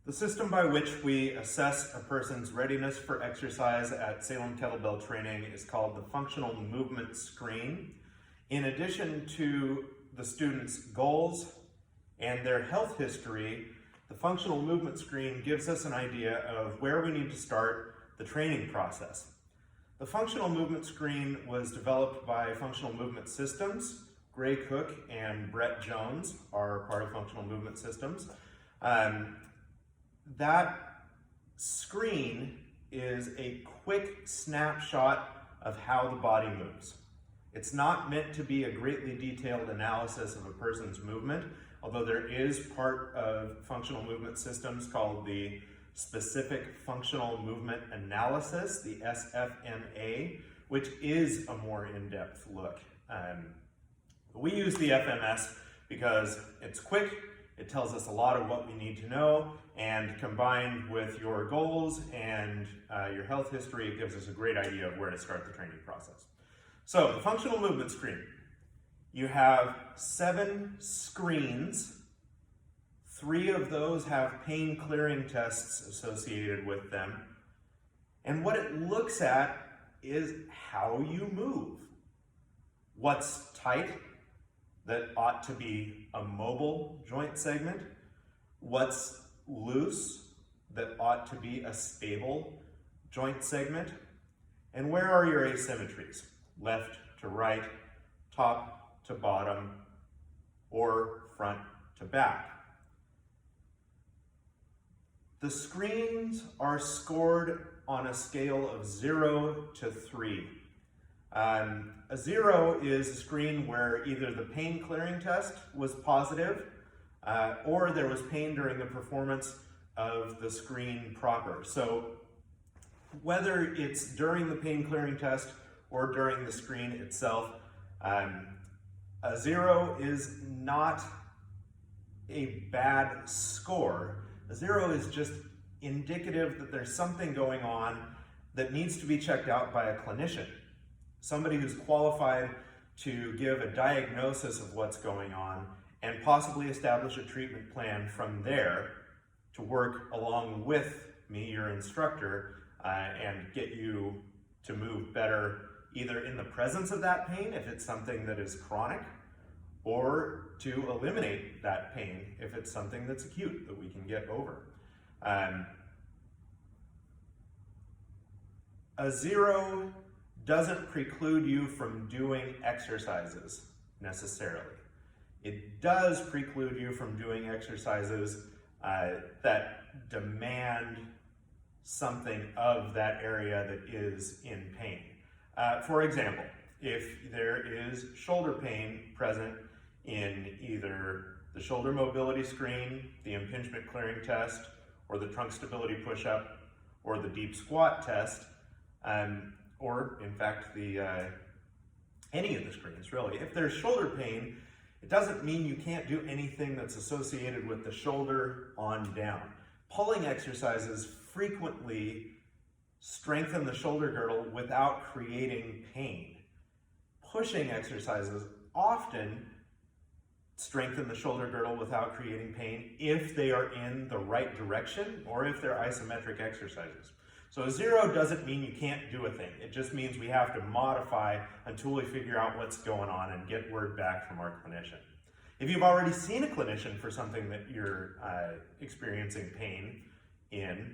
The system by which we assess a person's readiness for exercise at Salem Kettlebell Training is called the Functional Movement Screen. In addition to the student's goals and their health history, the Functional Movement Screen gives us an idea of where we need to start the training process. The Functional Movement Screen was developed by Functional Movement Systems. Gray Cook and Brett Jones are part of Functional Movement Systems. That screen is a quick snapshot of how the body moves. It's not meant to be a greatly detailed analysis of a person's movement, although there is part of Functional Movement Systems called the Specific Functional Movement Analysis, the SFMA, which is a more in-depth look. We use the FMS because it's quick, it tells us a lot of what we need to know, and combined with your goals and your health history, it gives us a great idea of where to start the training process. So, the Functional Movement Screen. You have 7 screens. 3 of those have pain clearing tests associated with them. And what it looks at is how you move. What's tight that ought to be a mobile joint segment? What's loose that ought to be a stable joint segment? And where are your asymmetries? Left to right, top to bottom, or front to back. The screens are scored on a scale of 0 to 3. A 0 is a screen where either the pain clearing test was positive or there was pain during the performance of the screen proper. So whether it's during the pain clearing test or during the screen itself, a 0 is not a bad score. A 0 is just indicative that there's something going on that needs to be checked out by a clinician. Somebody who's qualified to give a diagnosis of what's going on and possibly establish a treatment plan from there to work along with me, your instructor, and get you to move better either in the presence of that pain if it's something that is chronic, or to eliminate that pain if it's something that's acute that we can get over. A 0 doesn't preclude you from doing exercises necessarily. It does preclude you from doing exercises that demand something of that area that is in pain. For example, if there is shoulder pain present in either the shoulder mobility screen, the impingement clearing test, or the trunk stability push-up, or the deep squat test, or in fact any of the screens really. If there's shoulder pain, it doesn't mean you can't do anything that's associated with the shoulder on down. Pulling exercises frequently strengthen the shoulder girdle without creating pain. Pushing exercises often strengthen the shoulder girdle without creating pain if they are in the right direction or if they're isometric exercises. So a 0 doesn't mean you can't do a thing. It just means we have to modify until we figure out what's going on and get word back from our clinician. If you've already seen a clinician for something that you're experiencing pain in,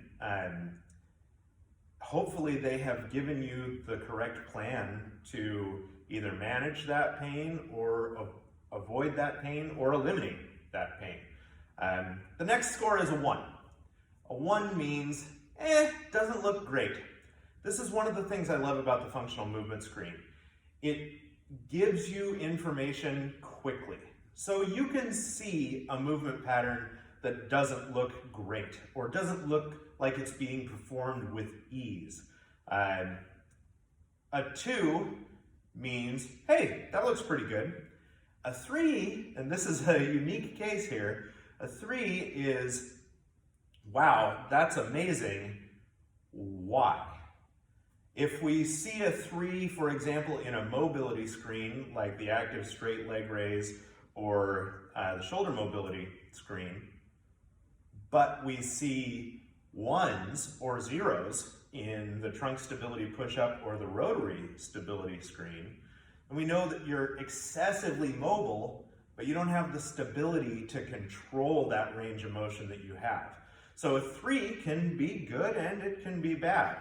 hopefully they have given you the correct plan to either manage that pain or avoid that pain or eliminate that pain. The next score is a 1. A 1 means, doesn't look great. This is one of the things I love about the Functional Movement Screen. It gives you information quickly. So you can see a movement pattern that doesn't look great or doesn't look like it's being performed with ease. A 2 means, hey, that looks pretty good. A 3, and this is a unique case here, a 3 is, wow, that's amazing. Why? If we see a 3, for example, in a mobility screen, like the active straight leg raise or the shoulder mobility screen, but we see ones or zeros in the trunk stability push-up or the rotary stability screen. And we know that you're excessively mobile, but you don't have the stability to control that range of motion that you have. So a 3 can be good and it can be bad.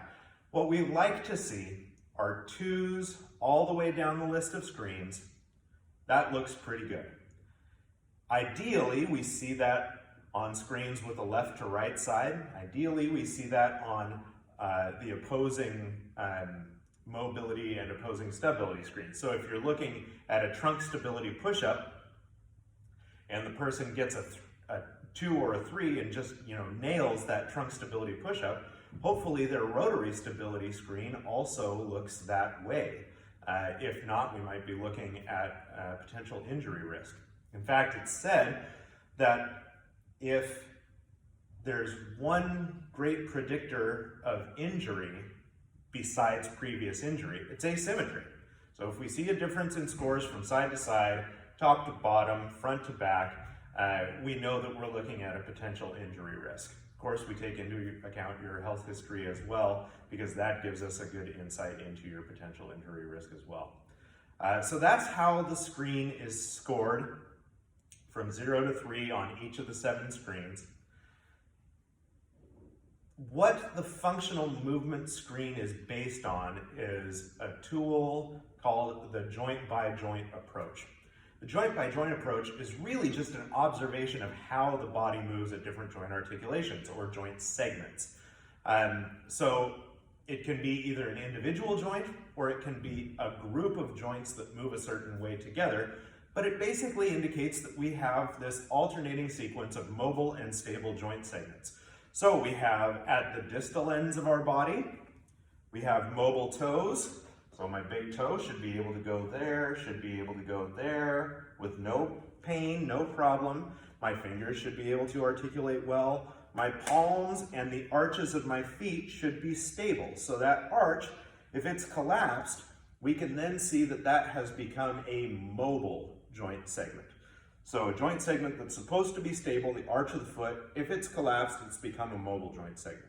What we like to see are 2s all the way down the list of screens. That looks pretty good. Ideally, we see that on screens with a left to right side. Ideally, we see that on the opposing mobility and opposing stability screens. So if you're looking at a trunk stability push-up and the person gets a 2 or a 3 and just nails that trunk stability push-up, hopefully their rotary stability screen also looks that way. If not, we might be looking at potential injury risk. In fact, it's said that if there's one great predictor of injury besides previous injury, it's asymmetry. So if we see a difference in scores from side to side, top to bottom, front to back, we know that we're looking at a potential injury risk. Of course, we take into account your health history as well, because that gives us a good insight into your potential injury risk as well. So that's how the screen is scored from 0 to 3 on each of the 7 screens. What the functional movement screen is based on is a tool called the joint by joint approach. The joint by joint approach is really just an observation of how the body moves at different joint articulations or joint segments. So it can be either an individual joint or it can be a group of joints that move a certain way together, but it basically indicates that we have this alternating sequence of mobile and stable joint segments. So we have at the distal ends of our body, we have mobile toes. So my big toe should be able to go there, should be able to go there with no pain, no problem. My fingers should be able to articulate well. My palms and the arches of my feet should be stable. So that arch, if it's collapsed, we can then see that that has become a mobile joint segment. So a joint segment that's supposed to be stable, the arch of the foot, if it's collapsed, it's become a mobile joint segment.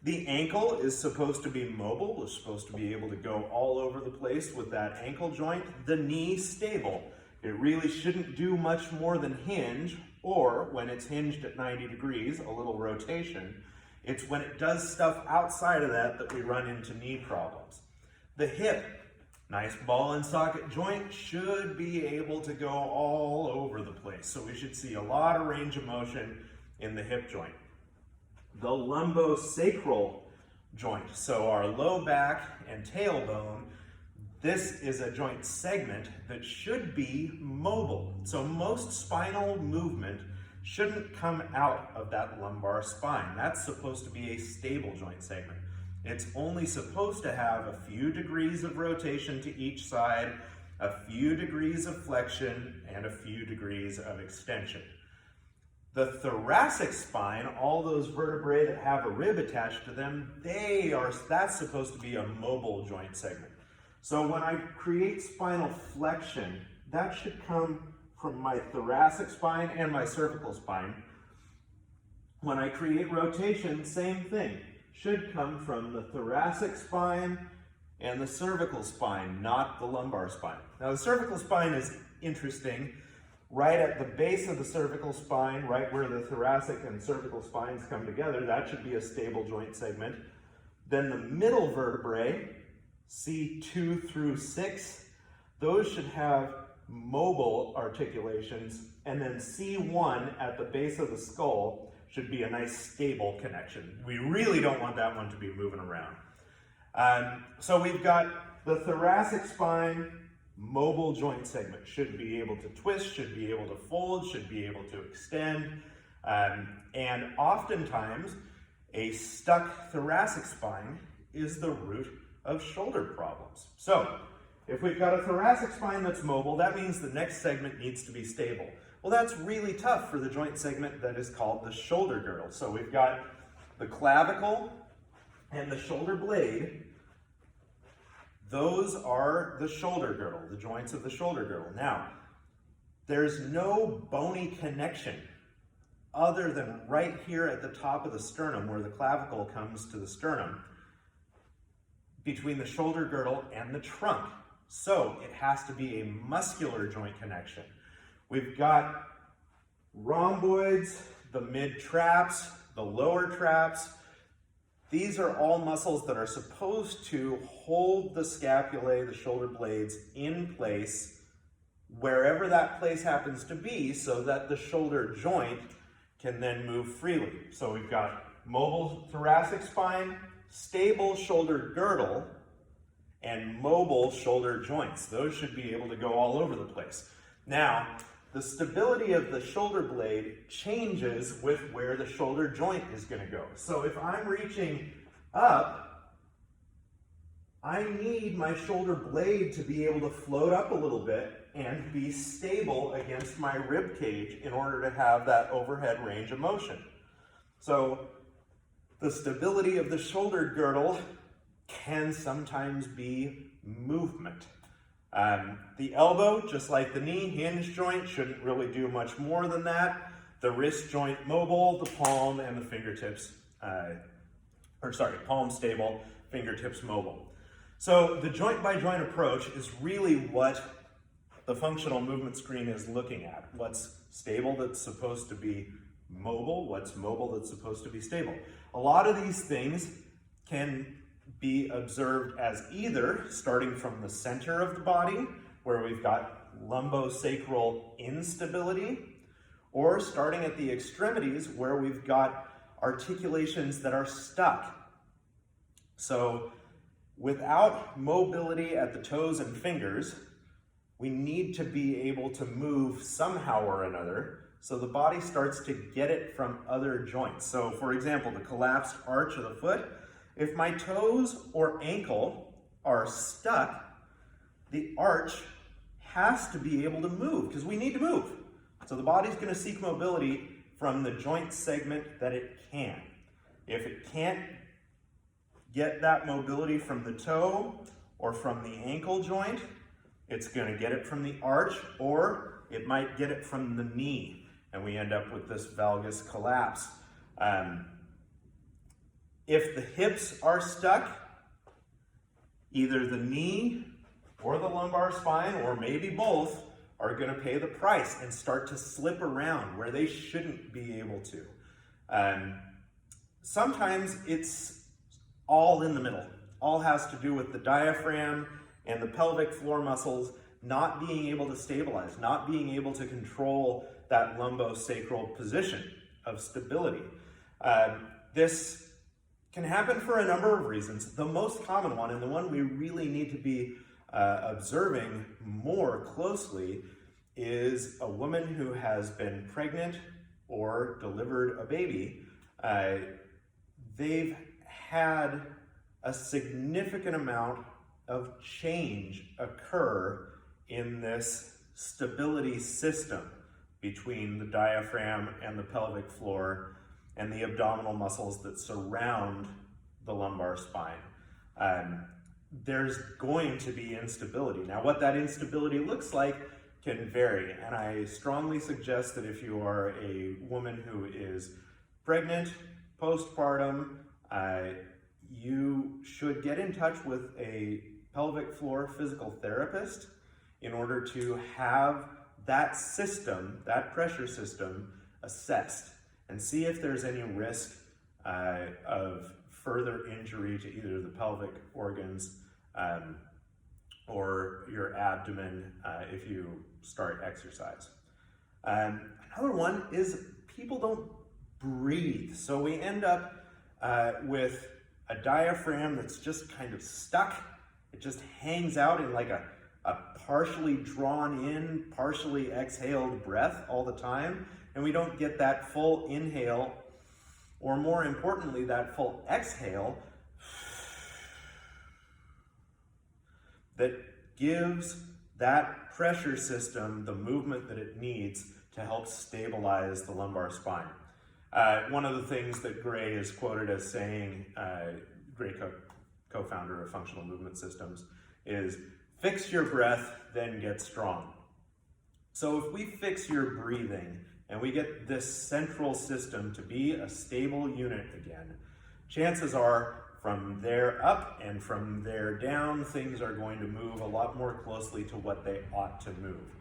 The ankle is supposed to be mobile. It's supposed to be able to go all over the place with that ankle joint. The knee stable. It really shouldn't do much more than hinge, or when it's hinged at 90 degrees, a little rotation. It's when it does stuff outside of that that we run into knee problems. The hip, nice ball and socket joint, should be able to go all over the place. So we should see a lot of range of motion in the hip joint. The lumbosacral joint, so our low back and tailbone, this is a joint segment that should be mobile. So most spinal movement shouldn't come out of that lumbar spine. That's supposed to be a stable joint segment. It's only supposed to have a few degrees of rotation to each side, a few degrees of flexion, and a few degrees of extension. The thoracic spine, all those vertebrae that have a rib attached to them, that's supposed to be a mobile joint segment. So when I create spinal flexion, that should come from my thoracic spine and my cervical spine. When I create rotation, same thing. Should come from the thoracic spine and the cervical spine, not the lumbar spine. Now the cervical spine is interesting. Right at the base of the cervical spine, right where the thoracic and cervical spines come together, that should be a stable joint segment. Then the middle vertebrae, C2 through 6, those should have mobile articulations, and then C1 at the base of the skull should be a nice stable connection. We really don't want that one to be moving around. So we've got the thoracic spine, mobile joint segment, should be able to twist, should be able to fold, should be able to extend, and oftentimes a stuck thoracic spine is the root of shoulder problems. So if we've got a thoracic spine that's mobile, that means the next segment needs to be stable. Well, that's really tough for the joint segment that is called the shoulder girdle. So we've got the clavicle and the shoulder blade. Those are the shoulder girdle, the joints of the shoulder girdle. Now, there's no bony connection other than right here at the top of the sternum where the clavicle comes to the sternum, between the shoulder girdle and the trunk. So it has to be a muscular joint connection. We've got rhomboids, the mid-traps, the lower traps. These are all muscles that are supposed to hold the scapulae, the shoulder blades, in place wherever that place happens to be so that the shoulder joint can then move freely. So we've got mobile thoracic spine, stable shoulder girdle, and mobile shoulder joints. Those should be able to go all over the place. Now, the stability of the shoulder blade changes with where the shoulder joint is going to go. So if I'm reaching up, I need my shoulder blade to be able to float up a little bit and be stable against my rib cage in order to have that overhead range of motion. So the stability of the shoulder girdle can sometimes be movement. The elbow, just like the knee, hinge joint, shouldn't really do much more than that. The wrist joint mobile, the palm and the fingertips, palm stable, fingertips mobile. So the joint by joint approach is really what the functional movement screen is looking at. What's stable that's supposed to be mobile, what's mobile that's supposed to be stable. A lot of these things can be observed as either starting from the center of the body, where we've got lumbosacral instability, or starting at the extremities where we've got articulations that are stuck. So without mobility at the toes and fingers, we need to be able to move somehow or another so the body starts to get it from other joints. So for example, the collapsed arch of the foot, if my toes or ankle are stuck, the arch has to be able to move because we need to move. So the body's going to seek mobility from the joint segment that it can. If it can't get that mobility from the toe or from the ankle joint, it's going to get it from the arch, or it might get it from the knee, and we end up with this valgus collapse. If the hips are stuck, either the knee or the lumbar spine, or maybe both, are going to pay the price and start to slip around where they shouldn't be able to. Sometimes it's all in the middle. All has to do with the diaphragm and the pelvic floor muscles not being able to stabilize, not being able to control that lumbosacral position of stability. This can happen for a number of reasons. The most common one, and the one we really need to be observing more closely, is a woman who has been pregnant or delivered a baby. They've had a significant amount of change occur in this stability system between the diaphragm and the pelvic floor and the abdominal muscles that surround the lumbar spine. There's going to be instability. Now, what that instability looks like can vary, and I strongly suggest that if you are a woman who is pregnant, postpartum, you should get in touch with a pelvic floor physical therapist in order to have that system, that pressure system, assessed and see if there's any risk of further injury to either the pelvic organs or your abdomen if you start exercise. Another one is people don't breathe. So we end up with a diaphragm that's just kind of stuck. It just hangs out in like a partially drawn in, partially exhaled breath all the time. And we don't get that full inhale, or more importantly, that full exhale that gives that pressure system the movement that it needs to help stabilize the lumbar spine. One of the things that Gray is quoted as saying, Gray co-founder of Functional Movement Systems, is fix your breath, then get strong. So if we fix your breathing and we get this central system to be a stable unit again, chances are from there up and from there down, things are going to move a lot more closely to what they ought to move.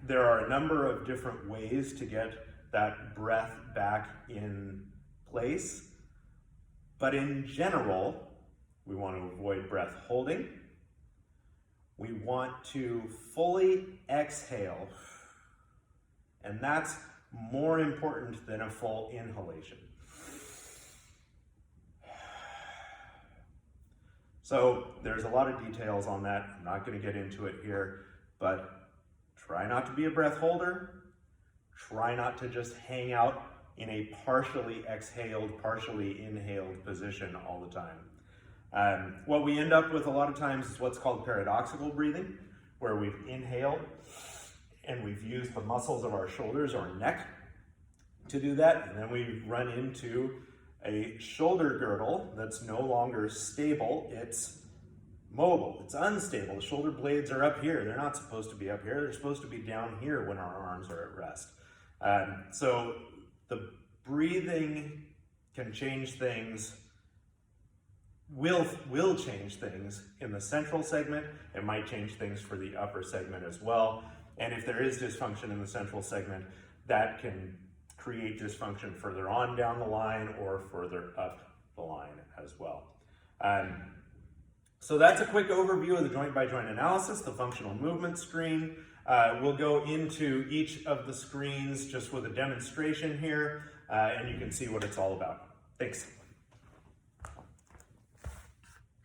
There are a number of different ways to get that breath back in place, but in general, we want to avoid breath holding. We want to fully exhale, and that's more important than a full inhalation. So there's a lot of details on that. I'm not going to get into it here, but try not to be a breath holder. Try not to just hang out in a partially exhaled, partially inhaled position all the time. What we end up with a lot of times is what's called paradoxical breathing, where we've inhaled and we've used the muscles of our shoulders or neck to do that, and then we run into a shoulder girdle that's no longer stable, it's mobile, it's unstable. The shoulder blades are up here. They're not supposed to be up here. They're supposed to be down here when our arms are at rest. So the breathing can change things, will change things in the central segment. It might change things for the upper segment as well. And if there is dysfunction in the central segment, that can create dysfunction further on down the line or further up the line as well. So that's a quick overview of the joint by joint analysis, the functional movement screen. We'll go into each of the screens just with a demonstration here, and you can see what it's all about. Thanks.